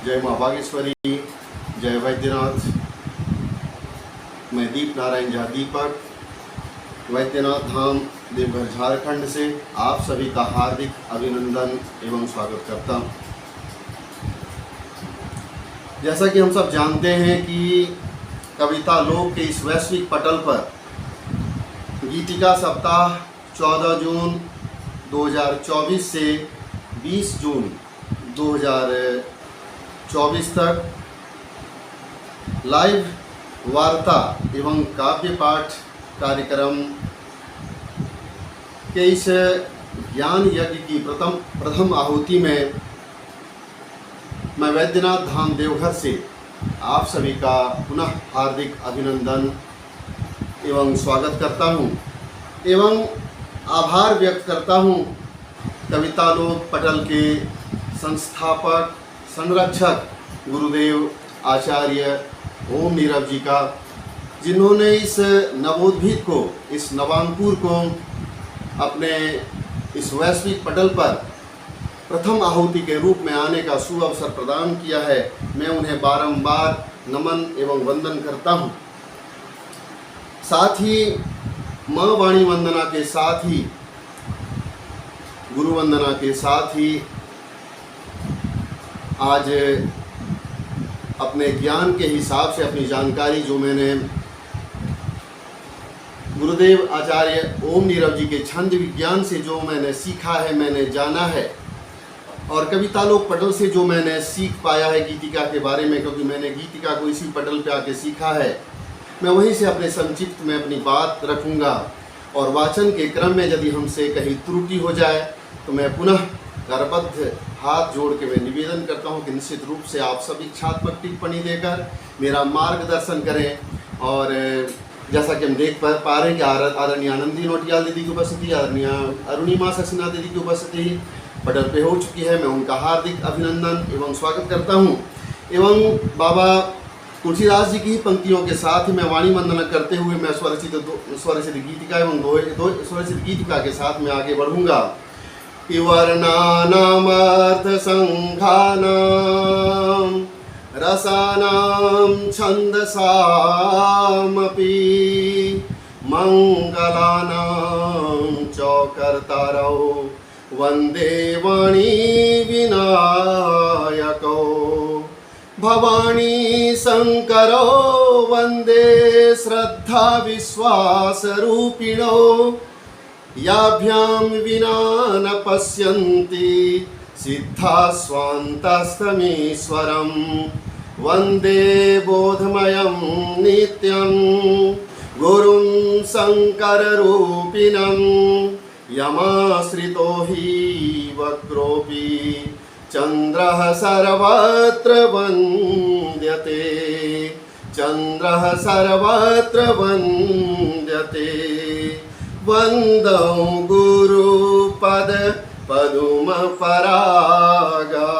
जय माँ बागेश्वरी, जय वैद्यनाथ। मैं दीप नारायण झा दीपक, वैद्यनाथ धाम देवघर झारखंड से आप सभी का हार्दिक अभिनंदन एवं स्वागत करता हूँ। जैसा कि हम सब जानते हैं कि कविता लोक के इस वैश्विक पटल पर गीतिका सप्ताह 14 जून 2024 से 20 जून 2024 तक लाइव वार्ता एवं काव्य पाठ कार्यक्रम के इस ज्ञान यज्ञ की प्रथम आहुति में मैं वैद्यनाथ धाम देवघर से आप सभी का पुनः हार्दिक अभिनंदन एवं स्वागत करता हूं एवं आभार व्यक्त करता हूं कविता लोक पटल के संस्थापक संरक्षक गुरुदेव आचार्य ओम नीरव जी का, जिन्होंने इस नवोद्भिद को, इस नवांकुर को अपने इस वैश्विक पटल पर प्रथम आहुति के रूप में आने का शुभ अवसर प्रदान किया है। मैं उन्हें बारंबार नमन एवं वंदन करता हूँ। साथ ही माँ वाणी वंदना के साथ ही, गुरु वंदना के साथ ही आज अपने ज्ञान के हिसाब से अपनी जानकारी जो मैंने गुरुदेव आचार्य ओम नीरव जी के छंद विज्ञान से जो मैंने सीखा है, मैंने जाना है, और कविता लोक पटल से जो मैंने सीख पाया है गीतिका के बारे में, क्योंकि मैंने गीतिका को इसी पटल पे आके सीखा है, मैं वहीं से अपने संक्षिप्त में अपनी बात रखूंगा। और वाचन के क्रम में यदि हमसे कहीं त्रुटि हो जाए तो मैं पुनः करबद्ध हाथ जोड़ के मैं निवेदन करता हूं कि निश्चित रूप से आप सब इच्छात्मक टिप्पणी देकर मेरा मार्गदर्शन करें। और जैसा कि हम देख पा रहे हैं कि आदरणीय आनंदी नोटियाल दीदी की उपस्थिति, आदरणीय अरुणिमा ससीना दीदी की उपस्थिति पटल पे हो चुकी है। मैं उनका हार्दिक अभिनंदन एवं स्वागत करता हूं एवं बाबा तुलसीदास जी की पंक्तियों के साथ ही मैं वाणी वंदना करते हुए मैं स्वरचित गीतिका एवं दो स्वरचित गीतिका के साथ मैं आगे बढ़ूंगा। कि वर्णानामर्थ संघानां रसानां छन्दसामपि मंगलानां च कर्तारौ वन्दे वाणी विनायकौ भवानी शंकरो वन्दे श्रद्धा विश्वासरूपिणो याभ्यां विना न पश्यन्ति सिद्धा स्वान्तस्तमीश्वरं वन्दे बोधमयं नित्यं गुरुं शङ्कररूपिणं यमाश्रितो हि वक्रोऽपि चन्द्रः सर्वत्र वन्द्यते, चन्द्रः सर्वत्र वन्द्यते। वन्दौ गुरुपद पदुम परागा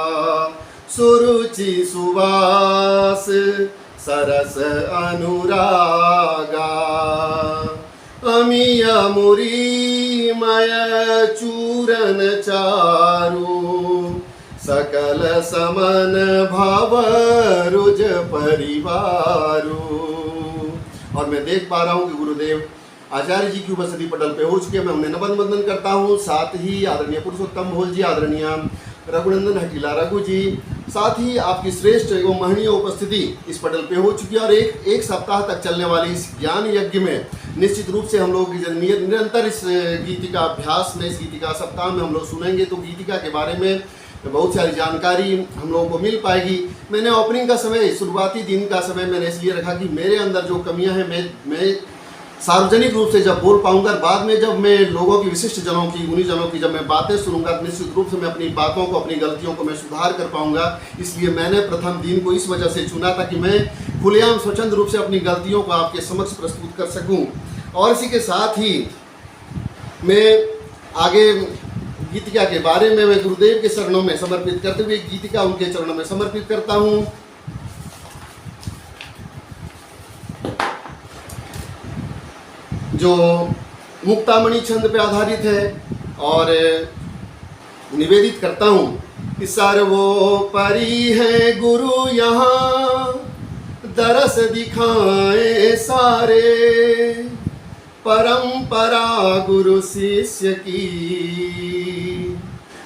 सुरुचि सुवास सरस अनुरागा अमीय मुरीमय चूरन चारु सकल समन भाव रुज परिवारु। और मैं देख पा रहा हूँ कि गुरुदेव आचार्य जी की उपस्थिति पटल पे हो चुके हैं। मैं उन्हें नमन वंदन करता हूँ। साथ ही आदरणीय पुरुषोत्तम भोल जी, आदरणीय रघुनंदन हकीला रघु जी, साथ ही आपकी श्रेष्ठ एवं महनीय उपस्थिति इस पटल पे हो चुकी है। और एक सप्ताह तक चलने वाली इस ज्ञान यज्ञ में निश्चित रूप से हम लोग निरंतर इस गीतिका अभ्यास में, इस गीतिका सप्ताह में हम लोग सुनेंगे तो गीतिका के बारे में बहुत सारी जानकारी हम लोगों को मिल पाएगी। मैंने ओपनिंग का समय, शुरुआती दिन का समय मैंने इसलिए रखा कि मेरे अंदर जो कमियां हैं मैं सार्वजनिक रूप से जब बोल पाऊंगा, बाद में जब मैं लोगों की, विशिष्ट जनों की, गुणी जनों की जब मैं बातें सुनूंगा तो निश्चित रूप से मैं अपनी बातों को, अपनी गलतियों को मैं सुधार कर पाऊंगा। इसलिए मैंने प्रथम दिन को इस वजह से चुना था कि मैं खुलेआम स्वच्छंद रूप से अपनी गलतियों को आपके समक्ष प्रस्तुत कर सकूं। और इसी के साथ ही मैं आगे गीतिका के बारे में मैं गुरुदेव के चरणों में समर्पित करते हुए गीतिका उनके चरणों में समर्पित करता हूँ। जो मुक्तामणि छंद पे आधारित है और निवेदित करता हूँ सर्वोपरि है गुरु यहाँ, दरस दिखाए सारे, परंपरा गुरु शिष्य की,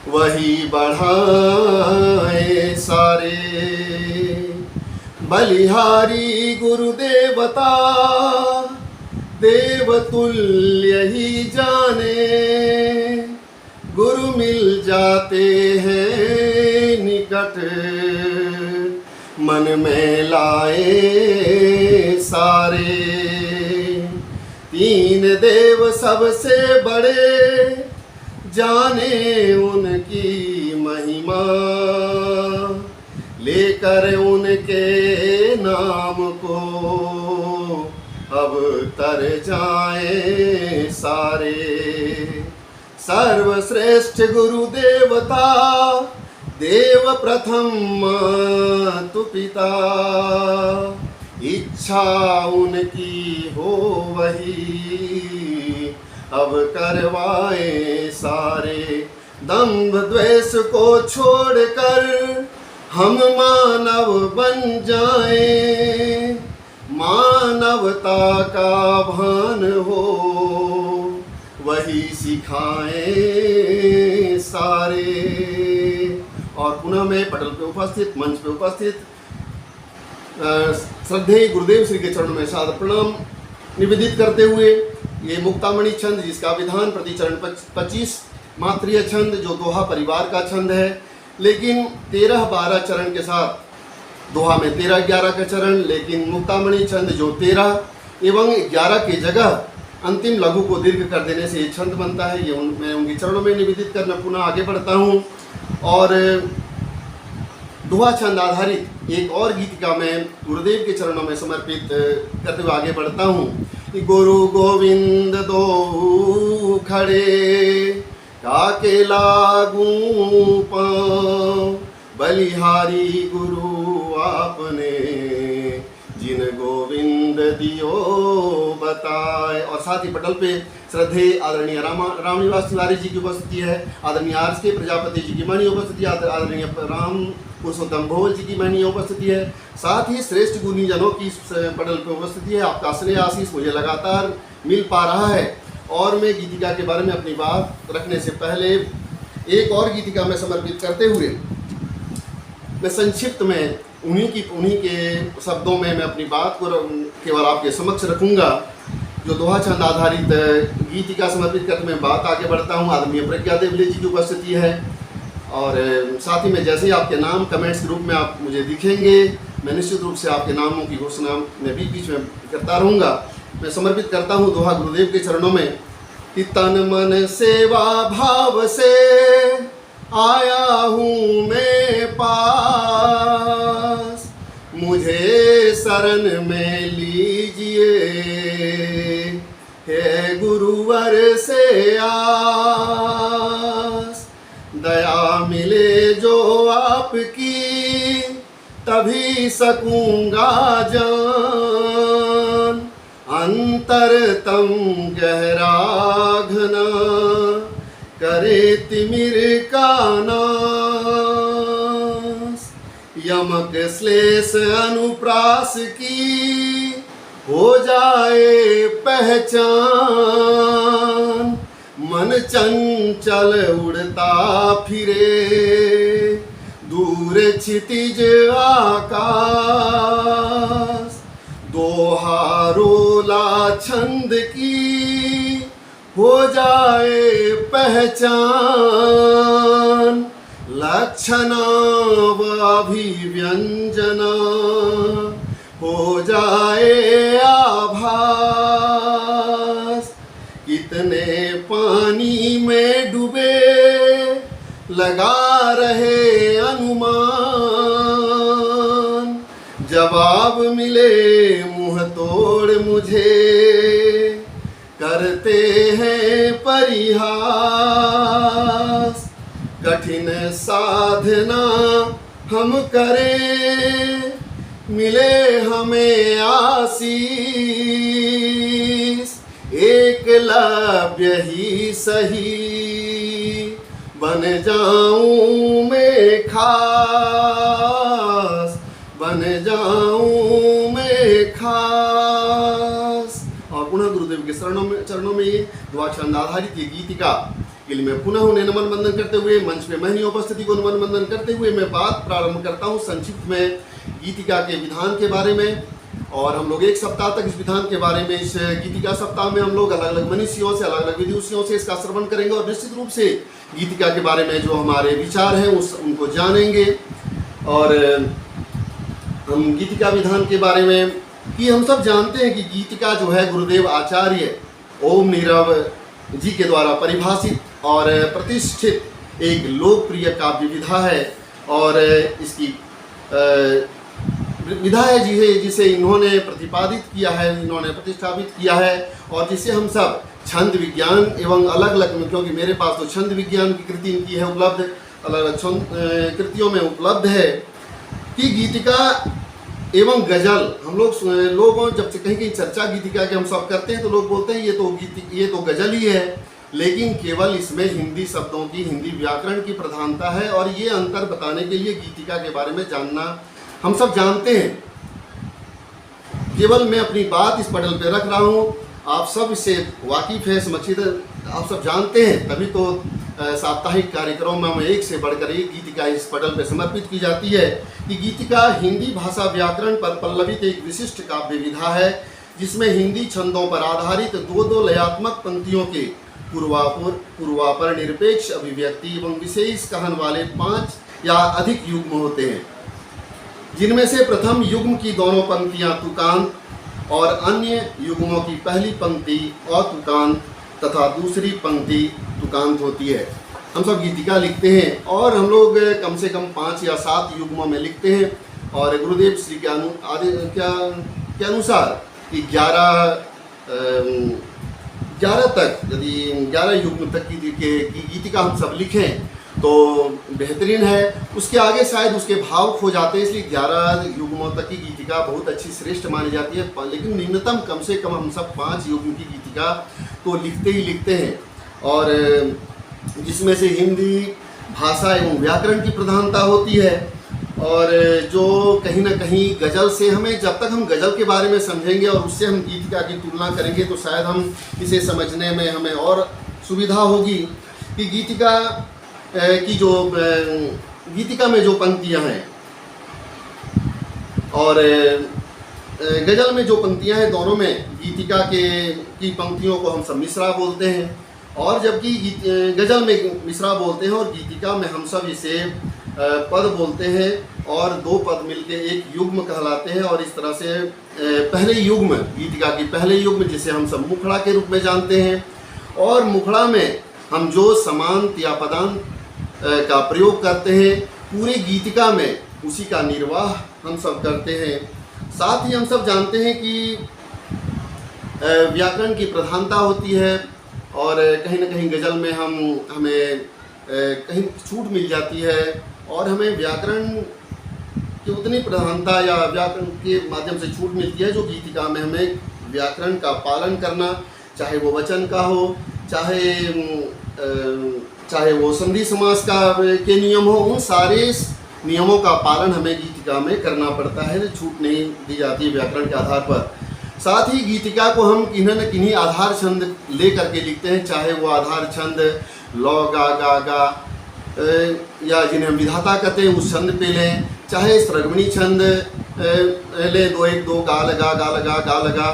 वही बढ़ाए सारे। बलिहारी गुरु देवता, देवतुल्य ही जाने, गुरु मिल जाते हैं निकट, मन में लाए सारे। तीन देव सबसे बड़े, जाने उनकी महिमा, लेकर उनके नाम को अब तर जाए सारे। सर्वश्रेष्ठ गुरु देवता, देव प्रथम मातु पिता, इच्छा उनकी हो वही अब करवाए सारे। दंभ द्वेष को छोड़कर हम मानव बन जाएं, मानवता का भान हो वही सिखाएं सारे। और पुनः मैं पटल पे उपस्थित, मंच पे उपस्थित श्रद्धेय गुरुदेव श्री के चरणों में सादर प्रणाम निवेदित करते हुए ये मुक्तामणि छंद, जिसका विधान प्रति चरण 25 मात्रीय छंद, जो दोहा परिवार का छंद है, लेकिन 13-12 चरण के साथ, दोहा में 13-11 का चरण, लेकिन मुक्तामणि छंद जो 13 एवं 11 की जगह अंतिम लघु को दीर्घ कर देने से ये छंद बनता है। ये मैं उनके चरणों में निवेदित करना पुनः आगे बढ़ता हूँ। और दोहा छंद आधारित एक और गीतिका मैं गुरुदेव के चरणों में समर्पित करते हुए आगे बढ़ता हूँ। गुरु गोविंद दो खड़े, काके लागू पाँव, बलिहारी गुरु आपने, जिन गोविंद दियो बताए। और साथ ही पटल पे श्रद्धेय आदरणीय रामनिवास तिवारी जी की उपस्थिति है, आदरणीय RK प्रजापति जी की महनीय उपस्थिति, आदरणीय राम पुरुषोत्तम भोल जी की महनीय उपस्थिति है। साथ ही श्रेष्ठ गुणीजनों की पटल पे उपस्थिति है। आपका स्नेह आशीष मुझे लगातार मिल पा रहा है। और मैं गीतिका के बारे में अपनी बात रखने से पहले एक और गीतिका में समर्पित करते हुए मैं संक्षिप्त में उन्हीं के शब्दों में मैं अपनी बात को केवल आपके समक्ष रखूंगा। जो दोहा छंद आधारित गीतिका समर्पित करके मैं बात आगे बढ़ता हूँ। आदरणीय प्रज्ञा देवले जी की उपस्थिति है। और साथ ही में जैसे ही आपके नाम कमेंट्स के रूप में आप मुझे दिखेंगे, मैं निश्चित रूप से आपके नामों की घोषणा में बीच में करता रहूँगा। मैं समर्पित करता हूँ दोहा गुरुदेव के चरणों में कि तन मन सेवा भाव से आया हूँ मैं पास, मुझे शरण में लीजिए हे गुरुवर से आस। दया मिले जो आपकी तभी सकूंगा जान, अंतरतम गहरा घना करे तिमिर का नाश। यमक श्लेष अनुप्रास की हो जाए पहचान, मन चंचल उड़ता फिरे दूर क्षितिज आकाश। दोहा रोला छंद की हो जाए पहचान, लक्षणा व अभिव्यंजना हो जाए आभास। कितने पानी में डूबे लगा रहे अनुमान, जवाब मिले मुंह तोड़ मुझे करते हैं परिहास। कठिन साधना हम करें मिले हमें आशीष, एकलव्य ही सही बन जाऊं मैं में खास, बन जाऊं मैं खास। और पुनः गुरुदेव के चरणों में ये दुआ छंद आधारित ये गीतिका के लिए मैं पुनः उन्हें नमन वंदन करते हुए, मंच पे महनी उपस्थिति को नमन वंदन करते हुए मैं बात प्रारंभ करता हूँ संक्षिप्त में गीतिका के विधान के बारे में। और हम लोग एक सप्ताह तक इस विधान के बारे में, इस गीतिका सप्ताह में हम लोग अलग अलग मनीषियों से, अलग अलग विदुषियों से इसका श्रवण करेंगे और निश्चित रूप से गीतिका के बारे में जो हमारे विचार हैं उनको जानेंगे। और हम गीतिका विधान के बारे में कि हम सब जानते हैं कि गीतिका जो है गुरुदेव आचार्य ओम नीरव जी के द्वारा परिभाषित और प्रतिष्ठित एक लोकप्रिय काव्य विधा है। और इसकी विधा है जिसे इन्होंने प्रतिपादित किया है, इन्होंने प्रतिष्ठापित किया है और जिसे हम सब छंद विज्ञान एवं अलग अलग, क्योंकि मेरे पास तो छंद विज्ञान की कृति इनकी है उपलब्ध, अलग अलग कृतियों में उपलब्ध है कि गीतिका एवं गजल। हम लोगों जब से कहीं कहीं चर्चा गीतिका के हम सब करते हैं तो लोग बोलते हैं ये तो गजल ही है, लेकिन केवल इसमें हिंदी शब्दों की, हिंदी व्याकरण की प्रधानता है। और ये अंतर बताने के लिए गीतिका के बारे में जानना हम सब जानते हैं। केवल मैं अपनी बात इस पटल पे रख रहा हूँ, आप सब इससे वाकिफ है, समक्षित आप सब जानते हैं, तभी तो साप्ताहिक कार्यक्रमों में एक से बढ़कर एक गीतिका इस पटल पर समर्पित की जाती है कि गीतिका हिंदी भाषा व्याकरण पर पल्लवित एक विशिष्ट काव्य विधा है जिसमें हिंदी छंदों पर आधारित दो लयात्मक पंक्तियों के पूर्वापर निरपेक्ष अभिव्यक्ति एवं विशेष कहन वाले 5 या अधिक युग्म होते हैं, जिनमें से प्रथम युग्म की दोनों पंक्तियां तुकांत और अन्य युग्मों की पहली पंक्ति अतुकांत तथा दूसरी पंक्ति तुकांत होती है। हम सब गीतिका लिखते हैं और हम लोग कम से कम 5 या 7 युग्मों में लिखते हैं। और गुरुदेव श्री के अनुसार कि 11 तक, यदि 11 युग्म तक की गीतिका हम सब लिखें तो बेहतरीन है। उसके आगे शायद उसके भाव खो जाते हैं, इसलिए 11 युग्मों तक की गीतिका बहुत अच्छी श्रेष्ठ मानी जाती है। लेकिन न्यूनतम कम से कम हम सब 5 युग्म की गीतिका तो लिखते ही लिखते हैं, और जिसमें से हिंदी भाषा एवं व्याकरण की प्रधानता होती है। और जो कहीं ना कहीं गज़ल से हमें, जब तक हम गज़ल के बारे में समझेंगे और उससे हम गीतिका की तुलना करेंगे तो शायद हम इसे समझने में हमें और सुविधा होगी कि गीतिका में जो पंक्तियां हैं और गज़ल में जो पंक्तियां हैं, दोनों में गीतिका की पंक्तियों को हम सब मिसरा बोलते हैं, और जबकि गज़ल में मिसरा बोलते हैं और गीतिका में हम सब इसे पद बोलते हैं, और 2 पद मिलके एक युग्म कहलाते हैं। और इस तरह से पहले युग्म, गीतिका की पहले युग्म जिसे हम सब मुखड़ा के रूप में जानते हैं, और मुखड़ा में हम जो समांत या पदांत का प्रयोग करते हैं, पूरी गीतिका में उसी का निर्वाह हम सब करते हैं। साथ ही हम सब जानते हैं कि व्याकरण की प्रधानता होती है, और कहीं ना कहीं गज़ल में हमें कहीं छूट मिल जाती है, और हमें व्याकरण की उतनी प्रधानता या व्याकरण के माध्यम से छूट मिलती है जो गीतिका में हमें व्याकरण का पालन करना, चाहे वो वचन का हो, चाहे वो संधि समास के नियम हो, उन सारे नियमों का पालन हमें गीतिका में करना पड़ता है, छूट नहीं दी जाती है व्याकरण के आधार पर। साथ ही गीतिका को हम किन्हीं न किन्हीं आधार छंद ले करके लिखते हैं, चाहे वो आधार छंद लौ गा गा या जिन्हें हम विधाता कहते हैं उस छंद पे लें, चाहे स्रगमणी छंद ले 2 1 2 गा लगा,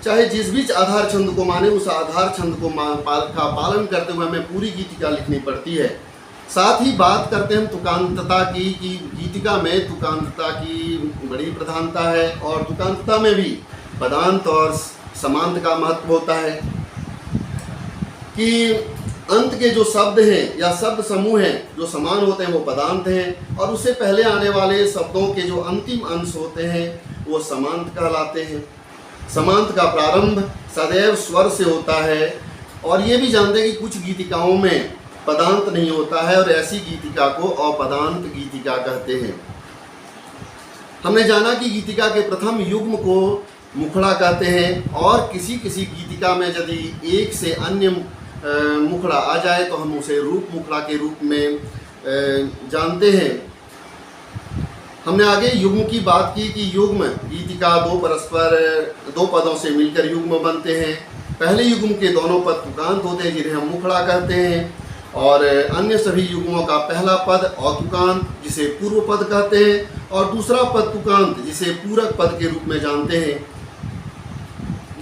चाहे जिस भी आधार छंद को माने उस आधार छंद को का पालन करते हुए हमें पूरी गीतिका लिखनी पड़ती है। साथ ही बात करते हैं हम तुकांतता की, कि गीतिका में तुकांतता की बड़ी प्रधानता है, और तुकांतता में भी पदांत और समांत का महत्व होता है कि अंत के जो शब्द हैं या शब्द समूह हैं जो समान होते हैं वो पदांत हैं, और उससे पहले आने वाले शब्दों के जो अंतिम अंश होते हैं वो समांत कहलाते हैं। समांत का प्रारंभ सदैव स्वर से होता है, और ये भी जानते हैं कि कुछ गीतिकाओं में पदांत नहीं होता है, और ऐसी गीतिका को अपदांत गीतिका कहते हैं। हमने जाना कि गीतिका के प्रथम युग्म को मुखड़ा कहते हैं, और किसी किसी गीतिका में यदि एक से अन्य मुखड़ा आ जाए तो हम उसे रूप मुखड़ा के रूप में जानते हैं। हमने आगे युग्म की बात की कि युग्म गीतिका दो पदों से मिलकर युग्म बनते हैं। पहले युग्म के दोनों पद तुकांत होते हैं जिन्हें हम मुखड़ा कहते हैं, और अन्य सभी युग्मों का पहला पद औतुकांत जिसे पूर्व पद कहते हैं और दूसरा पद तुकांत जिसे पूरक पद के रूप में जानते हैं।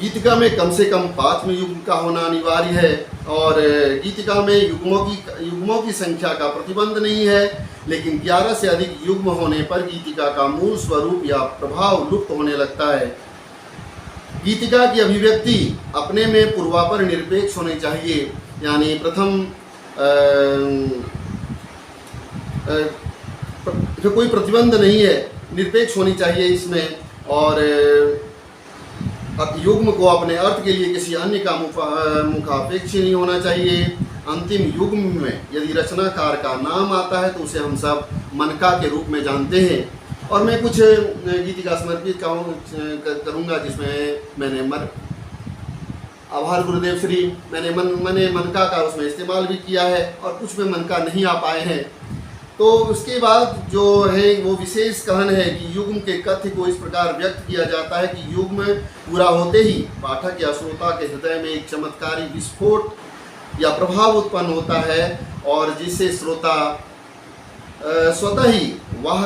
गीतिका में कम से कम 5 युग्म का होना अनिवार्य है, और गीतिका में युग्मों की संख्या का प्रतिबंध नहीं है, लेकिन 11 से अधिक युग्म होने पर गीतिका का मूल स्वरूप या प्रभाव लुप्त होने लगता है। गीतिका की अभिव्यक्ति अपने में पूर्वापर निरपेक्ष होनी चाहिए, यानी प्रथम कोई प्रतिबंध नहीं है, निरपेक्ष होनी चाहिए इसमें, और युग्म को अपने अर्थ के लिए किसी अन्य का मुखापेक्ष नहीं होना चाहिए। अंतिम युग्म में यदि रचनाकार का नाम आता है तो उसे हम सब मनका के रूप में जानते हैं। और मैं कुछ गीतिका समर्पित करूँगा जिसमें मैंने आभार गुरुदेव श्री मैंने मनका का उसमें इस्तेमाल भी किया है, और कुछ में मनका नहीं आ पाए हैं। तो उसके बाद जो है वो विशेष कथन है कि युग्म के कथ्य को इस प्रकार व्यक्त किया जाता है कि युग्म पूरा होते ही पाठक या श्रोता के हृदय में एक चमत्कारी विस्फोट या प्रभाव उत्पन्न होता है, और जिससे श्रोता स्वतः ही वाह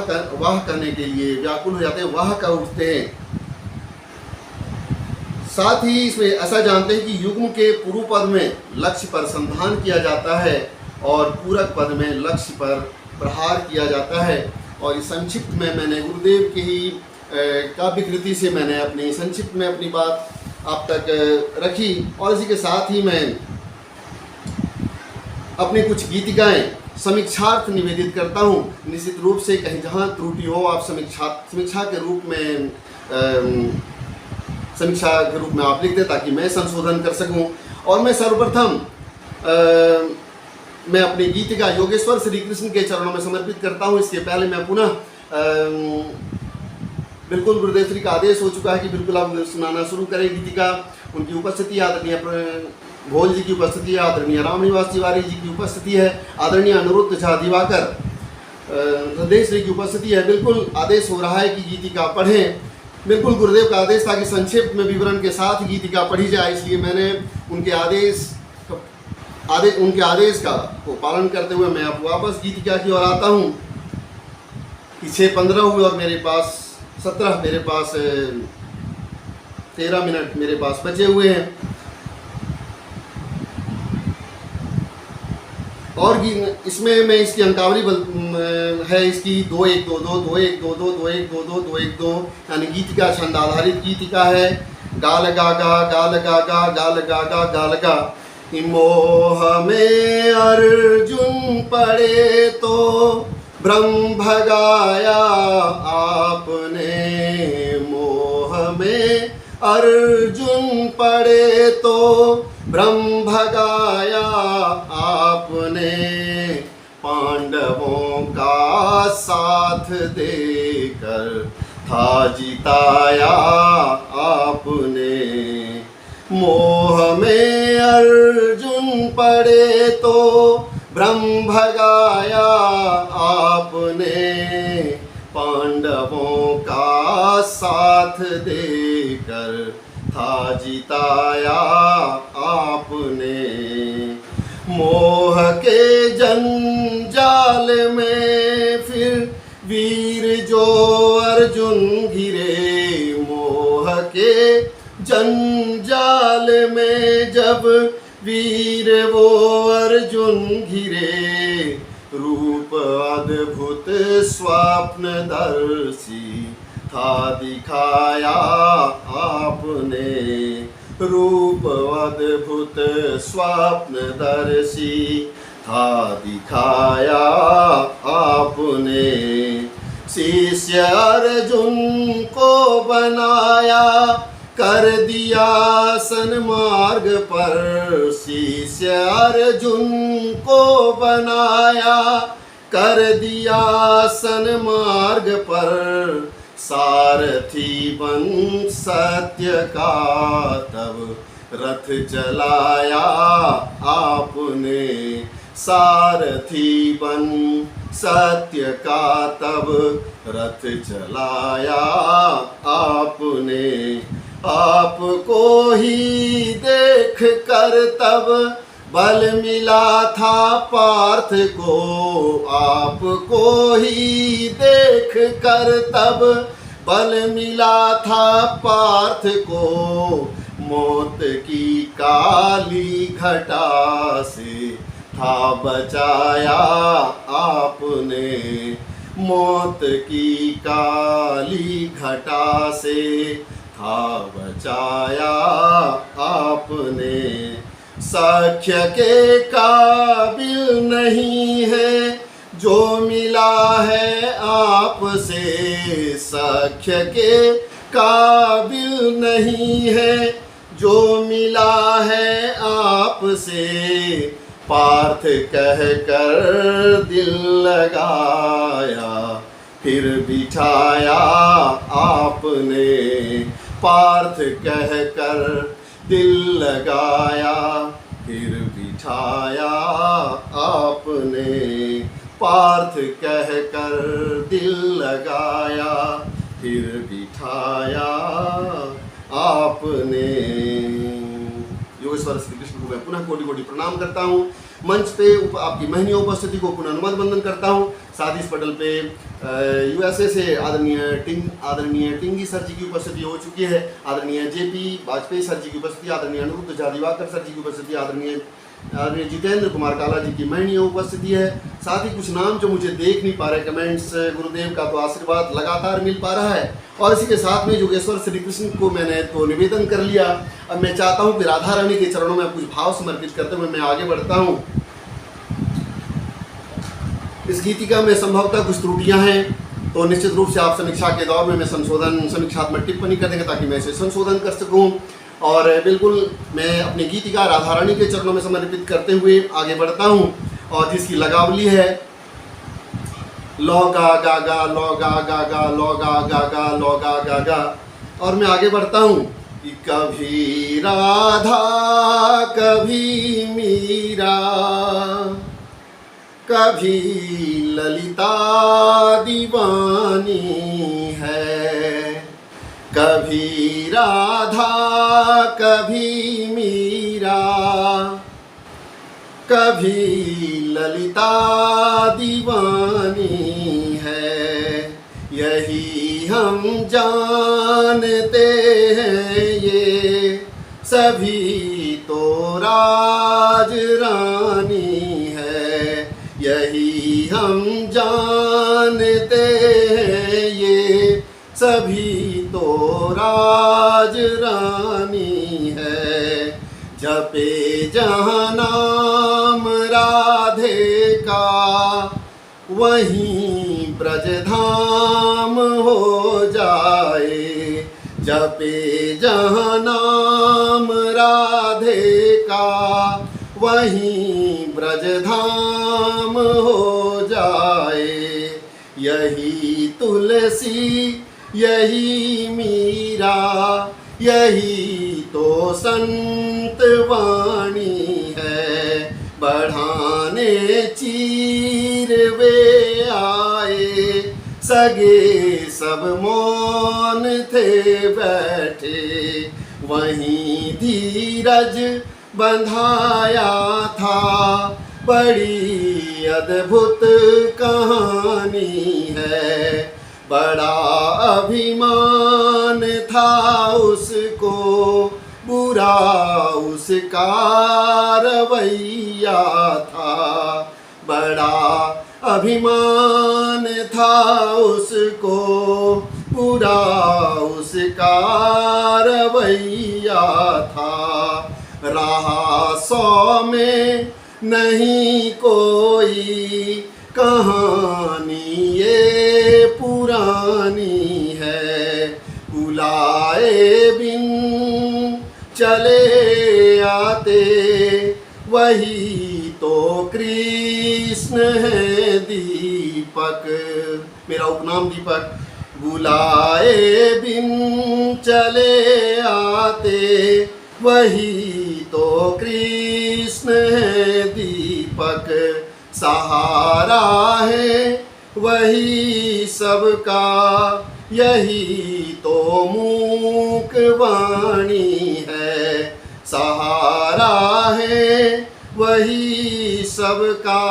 करने के लिए व्याकुल हो जाते हैं, वाह कर उठते हैं। साथ ही इसमें ऐसा जानते हैं कि युग्म के पूर्व पद में लक्ष्य पर संधान किया जाता है और पूरक पद में लक्ष्य पर प्रहार किया जाता है। और इस संक्षिप्त में मैंने गुरुदेव की ही काव्यकृति से मैंने अपनी संक्षिप्त में अपनी बात आप तक रखी, और इसी के साथ ही मैं अपनी कुछ गीतिकाएं समीक्षार्थ निवेदित करता हूं। निश्चित रूप से कहीं जहां त्रुटि हो आप समीक्षा के रूप में आप लिख दें ताकि मैं संशोधन कर सकूं। और मैं सर्वप्रथम मैं अपनी गीतिका योगेश्वर श्री कृष्ण के चरणों में समर्पित करता हूं। इसके पहले मैं पुनः बिल्कुल गुरुदेव श्री का आदेश हो चुका है कि बिल्कुल आप सुनाना शुरू करें गीतिका। उनकी उपस्थिति आदरणीय भोल जी की उपस्थिति है, आदरणीय रामनिवास तिवारी जी की उपस्थिति है, आदरणीय अनिरुद्ध झा दिवाकर हृदय श्री की उपस्थिति है। बिल्कुल आदेश हो रहा है कि गीतिका पढ़ें। बिल्कुल गुरुदेव का आदेश था कि संक्षेप में विवरण के साथ गीतिका पढ़ी जाए, इसलिए मैंने उनके आदेश का को पालन करते हुए मैं अब वापस गीतिका की ओर आता हूँ। कि 6:15 हुए और मेरे पास 13 मिनट मेरे पास बचे हुए हैं। और इसमें मैं इसकी अंकावली है इसकी 2-1-2-2 2-1-2-2 2-1-2-2 2-1-2, यानी गीतिका छंद आधारित गीतिका है। गाल गा गा गाल गा गा गाल गा गा गाल गा। मोह में अर्जुन पड़े तो ब्रह्म भगाया आपने, मोह में अर्जुन पड़े तो ब्रह्म भगाया आपने, पांडवों का साथ देकर था जिताया आपने। मोह में अर्जुन पड़े तो ब्रह्म भगाया आपने, पांडवों का साथ देकर था जिताया आपने। मोह के जंजाल में फिर वीर जो अर्जुन घिरे, मोह के जंजाल में जब वीर वो अर्जुन घिरे, रूप अद्भुत स्वप्नदर्शी था दिखाया आपने, रूप अद्भुत स्वप्नदर्शी था दिखाया आपने। शिष्य अर्जुन को बनाया कर दिया सन्मार्ग पर, शिष्य अर्जुन को बनाया कर दिया सन्मार्ग पर, सारथी बन सत्य का तब रथ चलाया आपने, सारथी बन सत्य का तब रथ चलाया आपने। आपको ही देख कर तब बल मिला था पार्थ को। आपको ही देख कर तब बल मिला था पार्थ को। मौत की काली घटा से था बचाया आपने। मौत की काली घटा से था बचाया आपने। साक्ष्य के काबिल नहीं है जो मिला है आपसे। साक्ष्य के काबिल नहीं है जो मिला है आपसे। पार्थ कह कर दिल लगाया फिर बिठाया आपने। पार्थ कह कर दिल लगाया फिर बिठाया आपने। पार्थ कह कर दिल लगाया फिर बिठाया आपने। योगेश्वर श्री कृष्ण को मैं पुनः कोटि कोटि प्रणाम करता हूँ। मंच पे आपकी महनीय उपस्थिति को पुनः अनुमोदन वंदन करता हूँ। साथ ही इस पटल पे यूएसए से आदरणीय टिंगी सर जी की उपस्थिति हो चुकी है। आदरणीय जेपी वाजपेयी सर जी की उपस्थिति, आदरणीय अनिरुद्ध झा दिवाकर सर जी की उपस्थिति, आदरणीय जितेंद्र कुमार काला जी की महनीय उपस्थिति है। साथ ही कुछ नाम जो मुझे देख नहीं पा रहे कमेंट्स, गुरुदेव का तो आशीर्वाद लगातार मिल पा रहा है। और इसी के साथ में योगेश्वर श्री कृष्ण को मैंने तो निवेदन कर लिया। अब मैं चाहता हूँ कि राधा रानी के चरणों में कुछ भाव समर्पित करते हुए मैं आगे बढ़ता हूँ। इस गीतिका में संभवतः कुछ त्रुटियां हैं, तो निश्चित रूप से आप समीक्षा के दौर में मैं समीक्षात्मक टिप्पणी कर देंगे ताकि मैं इसे संशोधन कर सकूं। और बिल्कुल मैं अपनी गीतिका राधा रानी के चरणों में समर्पित करते हुए आगे बढ़ता हूं, और जिसकी लगावली है लो गा गा गा लो गा गा गा लो गा गा गा लो गा गा गा। और मैं आगे बढ़ता हूं कि कभी राधा कभी मीरा कभी ललिता दीवानी है। कभी राधा कभी मीरा कभी ललिता दीवानी है। यही हम जानते हैं ये सभी तो राज रानी है। यही हम जानते हैं ये सभी तो राज रानी है। जपे जहाँ नाम राधे का वहीं ब्रजधाम हो जाए। जपे जहाँ नाम राधे का वहीं ब्रजधाम हो जाए। यही तुलसी यही मीरा यही तो संत वाणी है। बढ़ाने चीर वे आए सगे सब मौन थे बैठे। वहीं धीरज बंधाया था बड़ी अद्भुत कहानी है। बड़ा अभिमान था उसको बुरा उसका रवैया था। बड़ा अभिमान था उसको बुरा उसका रवैया था। रहा 100 में नहीं कोई कहानी ये पुरानी है। बुलाए बिन चले आते वही तो कृष्ण है दीपक। मेरा उपनाम दीपक। बुलाए बिन चले आते वही तो कृष्ण है दीपक सहारा है, वही सबका यही तो मूक वाणी है, सहारा है वही सबका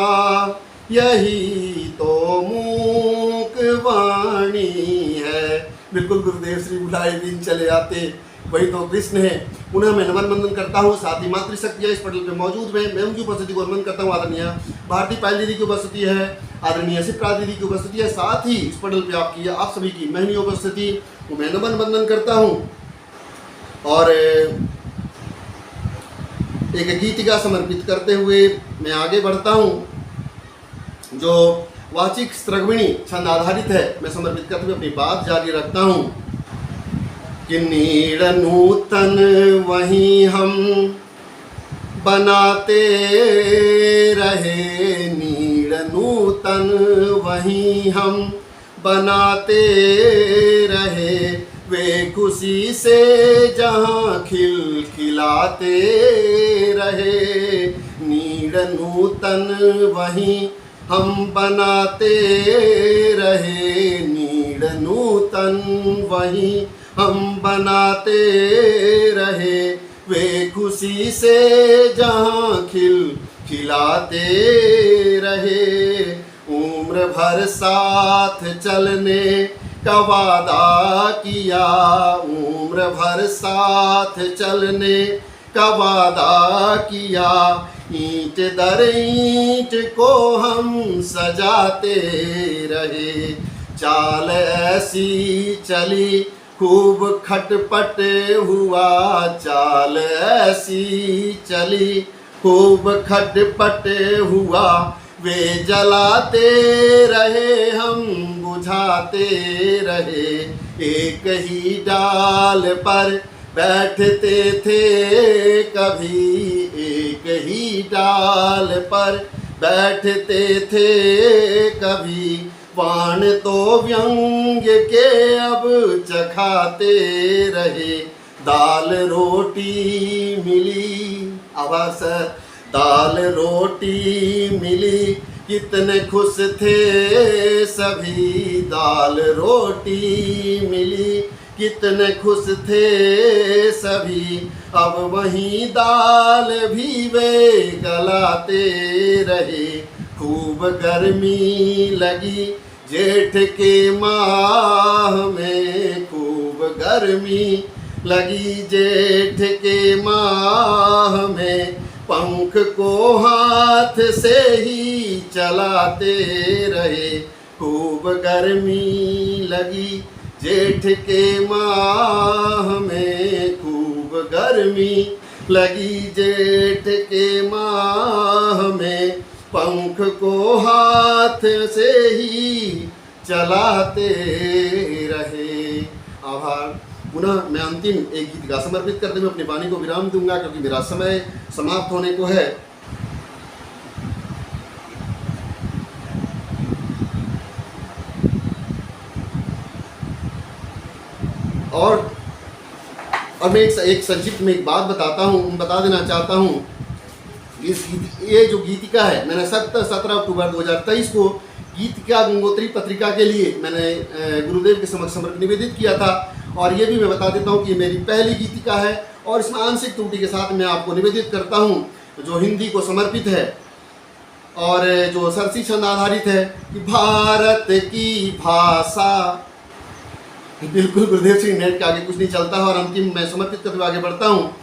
यही तो मूक वाणी है। बिल्कुल गुरुदेव श्री बुलाए दिन चले आते, वही तो कृष्ण है। पुनः मैं नमन बंदन करता हूँ। साथ ही मातृशक्तियाँ इस पटल पे मौजूद है। मैं उनकी उपस्थिति को नमन करता हूँ। आदरणीय भारती पायल दीदी की उपस्थिति है, आदरणीय शिप्रा दीदी की उपस्थिति है, साथ ही इस पटल पे आपकी आप सभी की महनीय उपस्थिति को मैं नमन बंदन करता हूँ। और एक गीतिका समर्पित करते हुए मैं आगे बढ़ता हूँ, जो वाचिक स्त्रग्विणी छंद आधारित है। मैं समर्पित करते हुए अपनी बात जारी रखता हूँ कि नीड़ नूतन वही हम बनाते रहे, नीड़ नूतन वही हम बनाते रहे, वे खुशी से जहाँ खिल खिलाते रहे, नीड़ नूतन वही हम बनाते रहे, नीड़ नूतन वही हम बनाते रहे, वे खुशी से जहाँ खिल खिलाते रहे, उम्र भर साथ चलने का वादा किया, उम्र भर साथ चलने का वादा किया, ईंट दर ईंट को हम सजाते रहे, चाल ऐसी चली खूब खटपट हुआ, चाल ऐसी चली खूब खटपट हुआ, वे जलाते रहे हम बुझाते रहे, एक ही डाल पर बैठते थे कभी, एक ही डाल पर बैठते थे कभी, बाण तो व्यंग के अब चखाते रहे, दाल रोटी मिली आवाज, दाल रोटी मिली कितने खुश थे सभी, दाल रोटी मिली कितने खुश थे सभी, अब वही दाल भी वे गलाते रहे, खूब गर्मी लगी जेठ के माह में, खूब गर्मी लगी जेठ के माह में, पंख को हाथ से ही चलाते रहे, खूब गर्मी लगी जेठ के माह में, खूब गर्मी लगी जेठ के माह में, पंख को हाथ से ही चलाते रहे। आभार। पुनः मैं अंतिम एक गीत गा समर्पित करते हुए अपनी वाणी को विराम दूंगा, क्योंकि मेरा समय समाप्त होने को है। और मैं एक संक्षिप्त में एक बात बता देना चाहता हूँ। ये जो गीतिका है, मैंने 17 अक्टूबर 2023 को गीतिका गंगोत्री पत्रिका के लिए मैंने गुरुदेव के समक्ष समर्पित निवेदित किया था। और ये भी मैं बता देता हूँ कि मेरी पहली गीतिका है, और इसमें आंशिक त्रुटि के साथ मैं आपको निवेदित करता हूँ, जो हिंदी को समर्पित है और जो सरसी छंद आधारित है कि भारत की भाषा। बिल्कुल गुरुदेव श्री नेट के आगे कुछ नहीं चलता है। और अंतिम मैं समर्पित करते हुए आगे बढ़ता हूँ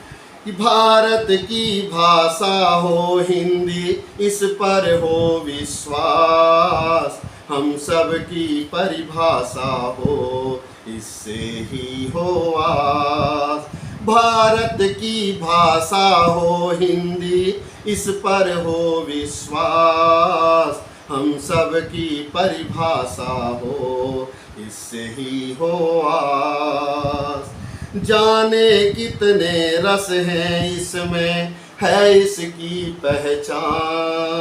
कि भारत की भाषा हो हिंदी, इस पर हो विश्वास, हम सब की परिभाषा हो, इससे ही हो आस। भारत की भाषा हो हिंदी, इस पर हो विश्वास, हम सब की परिभाषा हो, इससे ही हो आस। जाने कितने रस हैं इसमें, है इसकी पहचान,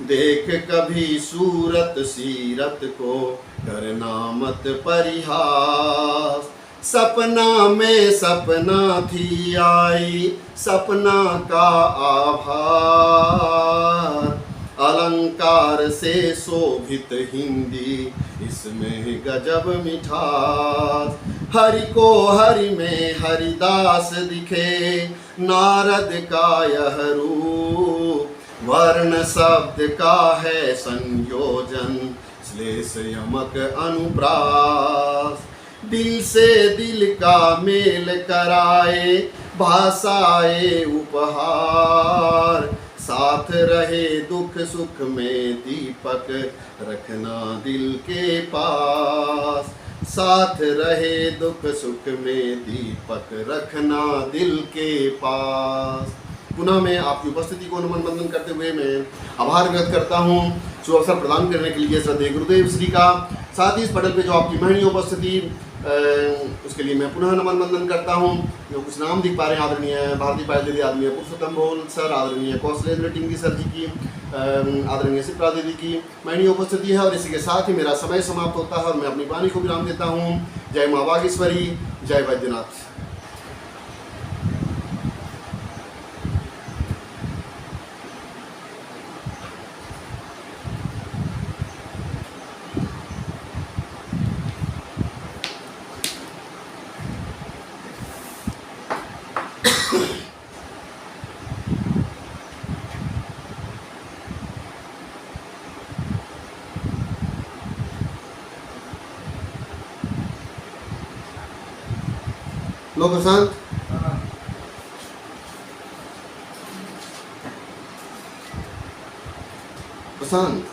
देख कभी सूरत सीरत को करना मत परिहास। सपना में सपना थी आई, सपना का आभार। अलंकार से शोभित हिंदी, इसमें गजब मिठास। हरि को हरि में हरिदास दिखे, नारद का यह रूप। वर्ण शब्द का है संयोजन, श्लेष यमक अनुप्रास। दिल से दिल का मेल कराए, भाषाए उपहार। साथ रहे दुख सुख में दीपक, रखना दिल के पास। साथ रहे दुख सुख में दीपक, रखना दिल के पास। पुनः मैं आपकी उपस्थिति को नमन बंदन करते हुए मैं आभार व्यक्त करता हूँ जो अवसर प्रदान करने के लिए श्रद्धेय गुरुदेव श्री का। साथ ही इस पटल पे जो आपकी महनीय उपस्थिति उसके लिए मैं पुनः नमन बंदन करता हूँ। जो कुछ नाम दिख पा रहे हैं, आदरणीय भारती पायल दीदी, आदरणीय पुरुषोत्तम भोल सर, आदरणीय कौशलेंद्र टिंगी सर जी की, आदरणीय सिप्रा दीदी की महनीय उपस्थिति है। और इसी के साथ ही मेरा समय समाप्त होता है और मैं अपनी वाणी को विराम देता हूँ। जय माँ बागेश्वरी, जय वैद्यनाथ। लो प्रशांत, प्रशांत